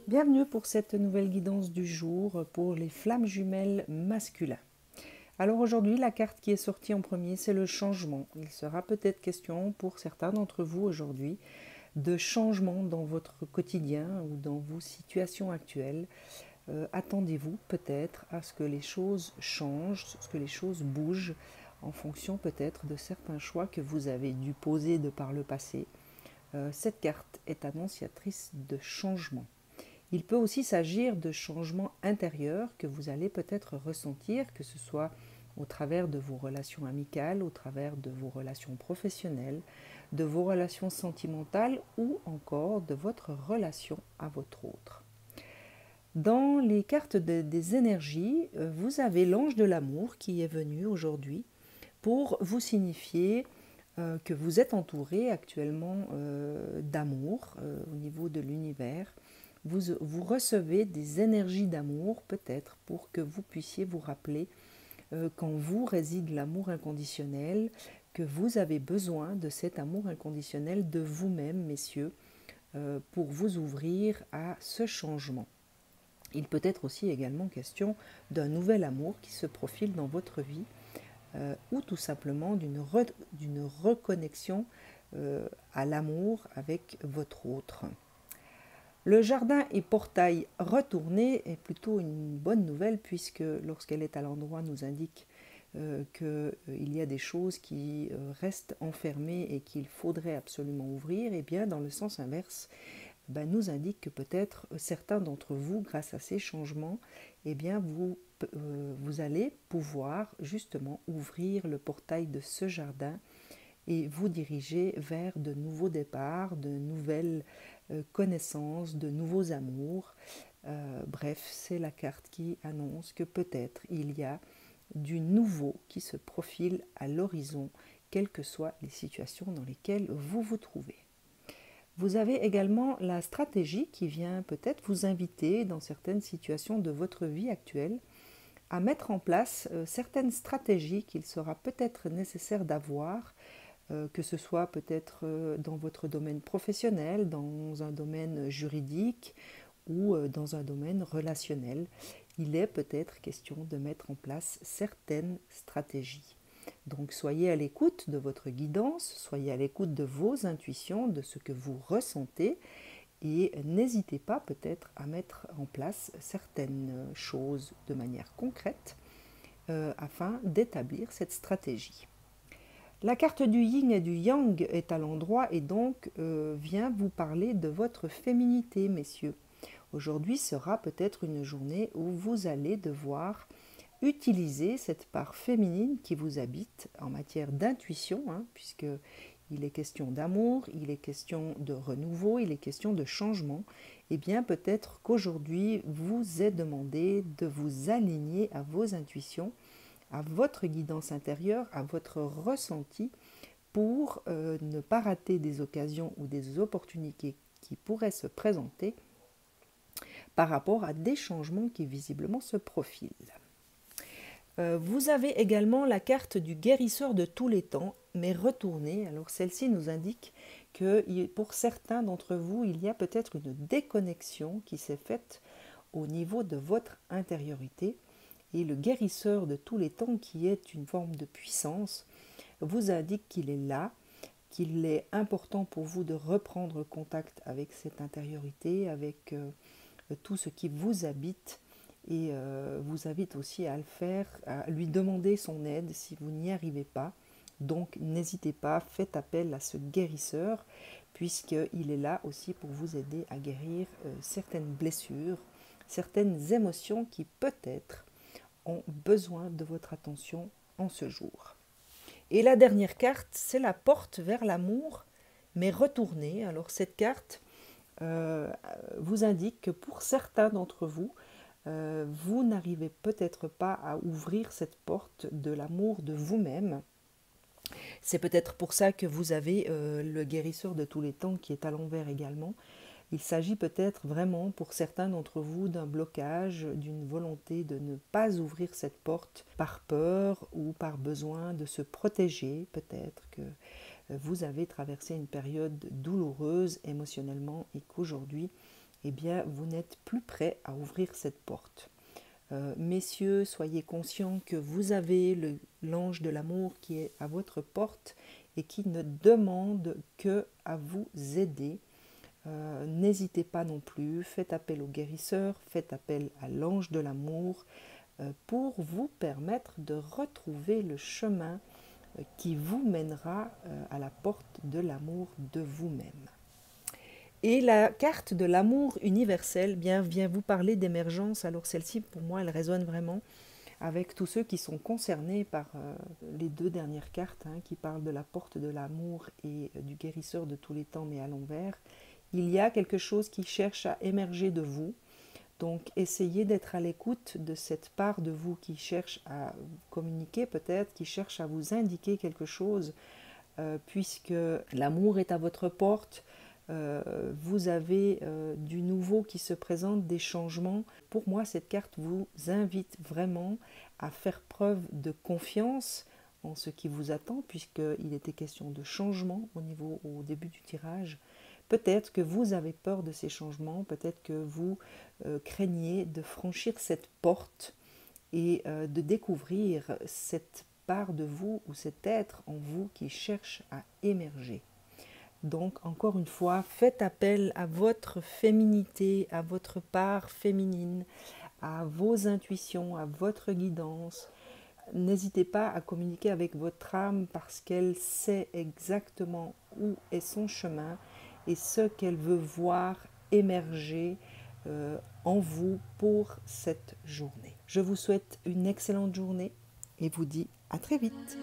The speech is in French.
Bienvenue pour cette nouvelle guidance du jour pour les flammes jumelles masculins. Alors aujourd'hui, la carte qui est sortie en premier, c'est le changement. Il sera peut-être question pour certains d'entre vous aujourd'hui de changement dans votre quotidien ou dans vos situations actuelles. Attendez-vous peut-être à ce que les choses changent, à ce que les choses bougent en fonction peut-être de certains choix que vous avez dû poser de par le passé. Cette carte est annonciatrice de changement. Il peut aussi s'agir de changements intérieurs que vous allez peut-être ressentir, que ce soit au travers de vos relations amicales, au travers de vos relations professionnelles, de vos relations sentimentales ou encore de votre relation à votre autre. Dans les cartes des énergies, vous avez l'ange de l'amour qui est venu aujourd'hui pour vous signifier que vous êtes entouré actuellement d'amour au niveau de l'univers. Vous recevez des énergies d'amour peut-être pour que vous puissiez vous rappeler qu'en vous réside l'amour inconditionnel, que vous avez besoin de cet amour inconditionnel de vous-même, messieurs, pour vous ouvrir à ce changement. Il peut être aussi également question d'un nouvel amour qui se profile dans votre vie ou tout simplement d'une reconnexion à l'amour avec votre autre. Le jardin et portail retourné est plutôt une bonne nouvelle puisque lorsqu'elle est à l'endroit nous indique qu'il y a des choses qui restent enfermées et qu'il faudrait absolument ouvrir, et bien dans le sens inverse, nous indique que peut-être certains d'entre vous, grâce à ces changements, vous allez pouvoir justement ouvrir le portail de ce jardin et vous diriger vers de nouveaux départs, de nouvelles connaissances, de nouveaux amours. Bref, c'est la carte qui annonce que peut-être il y a du nouveau qui se profile à l'horizon, quelles que soient les situations dans lesquelles vous vous trouvez. Vous avez également la stratégie qui vient peut-être vous inviter dans certaines situations de votre vie actuelle à mettre en place certaines stratégies qu'il sera peut-être nécessaire d'avoir, que ce soit peut-être dans votre domaine professionnel, dans un domaine juridique ou dans un domaine relationnel. Il est peut-être question de mettre en place certaines stratégies. Donc soyez à l'écoute de votre guidance, soyez à l'écoute de vos intuitions, de ce que vous ressentez et n'hésitez pas peut-être à mettre en place certaines choses de manière concrète afin d'établir cette stratégie. La carte du yin et du yang est à l'endroit et donc vient vous parler de votre féminité, messieurs. Aujourd'hui sera peut-être une journée où vous allez devoir utiliser cette part féminine qui vous habite en matière d'intuition, puisque il est question d'amour, il est question de renouveau, il est question de changement. Et bien peut-être qu'aujourd'hui vous est demandé de vous aligner à vos intuitions, à votre guidance intérieure, à votre ressenti pour ne pas rater des occasions ou des opportunités qui pourraient se présenter par rapport à des changements qui visiblement se profilent. Vous avez également la carte du guérisseur de tous les temps, mais retournée. Alors celle-ci nous indique que pour certains d'entre vous, il y a peut-être une déconnexion qui s'est faite au niveau de votre intériorité. Et le guérisseur de tous les temps, qui est une forme de puissance, vous indique qu'il est là, qu'il est important pour vous de reprendre contact avec cette intériorité, avec tout ce qui vous habite, et vous invite aussi à le faire, à lui demander son aide si vous n'y arrivez pas. Donc n'hésitez pas, faites appel à ce guérisseur, puisqu'il est là aussi pour vous aider à guérir certaines blessures, certaines émotions qui peut-être ont besoin de votre attention en ce jour. Et la dernière carte, c'est la porte vers l'amour, mais retournée. Alors cette carte vous indique que pour certains d'entre vous, vous n'arrivez peut-être pas à ouvrir cette porte de l'amour de vous-même. C'est peut-être pour ça que vous avez le guérisseur de tous les temps qui est à l'envers également. Il s'agit peut-être vraiment pour certains d'entre vous d'un blocage, d'une volonté de ne pas ouvrir cette porte par peur ou par besoin de se protéger. Peut-être que vous avez traversé une période douloureuse émotionnellement et qu'aujourd'hui, eh bien, vous n'êtes plus prêt à ouvrir cette porte. Messieurs, soyez conscients que vous avez l'ange de l'amour qui est à votre porte et qui ne demande que à vous aider. N'hésitez pas non plus, faites appel au guérisseur, faites appel à l'ange de l'amour pour vous permettre de retrouver le chemin qui vous mènera à la porte de l'amour de vous-même. Et la carte de l'amour universel vient vous parler d'émergence. Alors celle-ci, pour moi, elle résonne vraiment avec tous ceux qui sont concernés par les deux dernières cartes qui parlent de la porte de l'amour et du guérisseur de tous les temps, mais à l'envers. Il y a quelque chose qui cherche à émerger de vous. Donc essayez d'être à l'écoute de cette part de vous qui cherche à communiquer peut-être, qui cherche à vous indiquer quelque chose, puisque l'amour est à votre porte. Vous avez du nouveau qui se présente, des changements. Pour moi, cette carte vous invite vraiment à faire preuve de confiance en ce qui vous attend, puisqu'il était question de changement au début du tirage. Peut-être que vous avez peur de ces changements, peut-être que vous craignez de franchir cette porte et de découvrir cette part de vous ou cet être en vous qui cherche à émerger. Donc, encore une fois, faites appel à votre féminité, à votre part féminine, à vos intuitions, à votre guidance. N'hésitez pas à communiquer avec votre âme parce qu'elle sait exactement où est son chemin et ce qu'elle veut voir émerger en vous pour cette journée. Je vous souhaite une excellente journée et vous dis à très vite.